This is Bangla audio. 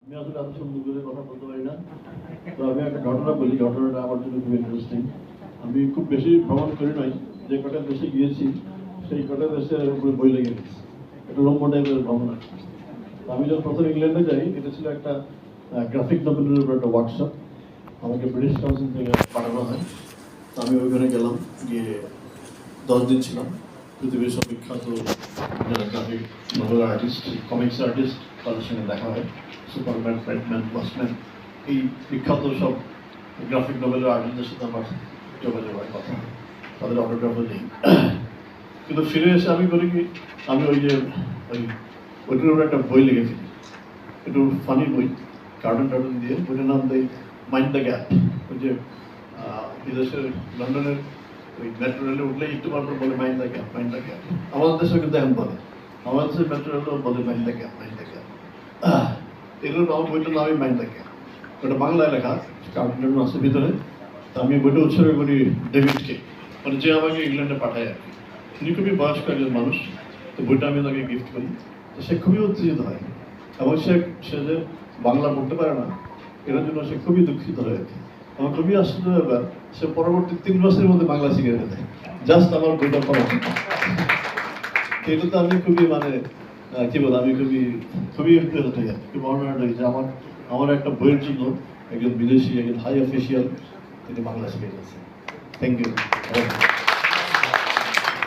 আমি আসলে এত সুন্দর করে কথা বলতে পারি না, তো আমি একটা ঘটনা বলি। ঘটনাটা আমার জন্য খুব ইন্টারেস্টিং। আমি খুব বেশি ভ্রমণ করি নাই, যে কটা দেশে গিয়েছি সেই কটা দেশের উপরে বই লেগে গেছে। একটা রম্য টাইপের ভ্রমণ আর কি। আমি যখন প্রথম ইংল্যান্ডে যাই, এটা ছিল একটা গ্রাফিক নভেলের উপর একটা ওয়ার্কশপ। আমাকে ব্রিটিশ কাউন্সিল থেকে পাঠানো হয়। তো আমি ওইখানে গেলাম, গিয়ে 10 দিন ছিলাম। পৃথিবীর সব বিখ্যাত যারা graphic novel artist, comics artist, তাদের সঙ্গে দেখা হয়। সুপারম্যান, ব্যাটম্যান, ওয়াচম্যান, এই বিখ্যাত সব গ্রাফিক নভেলের আর্টিস্টদের সাথে আমার যোগাযোগ হয়, কথা হয়, তাদের অটোগ্রাফও নেই। কিন্তু ফিরে এসে আমি করি কি, আমি ওইটার উপরে একটা বই লিখে ফেলি। একটু ফানি বই, কার্টুন টার্টুন দিয়ে। বইটার নাম দেয় মাইন্ড দ্য গ্যাপ। ওই যে বিদেশের লন্ডনের ওই মেট্রো রেলে উঠলে একটু মাত্র বলে mind the gap, mind the gap. আমাদের দেশে কিন্তু এখন বলে, আমাদের দেশের মেট্রো রেলেও বলে mind the gap, mind the gap. এগুলোর নাম, বইটার নামই মাইন্ড দ্য গ্যাপ। ওটা বাংলায় লেখা, কার্টুন টার্টুন আছে ভিতরে। তো আমি বইটা উৎসর্গ করি ডেভিডকে, মানে যে আমাকে ইংল্যান্ডে পাঠায় আর কি। তিনি খুবই বয়স্ক একজন মানুষ। তো বইটা আমি তাকে গিফট করি। তো সে খুবই উত্তেজিত হয়, এবং সে যে বাংলা পড়তে পারে না, এটার জন্য সে খুবই দুঃখিত হয়ে ওঠে। আমার খুবই আশ্চর্য ব্যাপার, সে পরবর্তী 3 বছরের মধ্যে বাংলা শিখে ফেলে, জাস্ট আমার বইটা পড়া। এটা তো আমি খুবই মানে কি বল, আমি খুবই খুবই ইমপ্রেসড হই, খুবই অনার্ড হই যে আমার একটা বইয়ের জন্য একজন বিদেশি, একজন হাই অফিসিয়াল তিনি বাংলা শিখে গেছে। Thank you.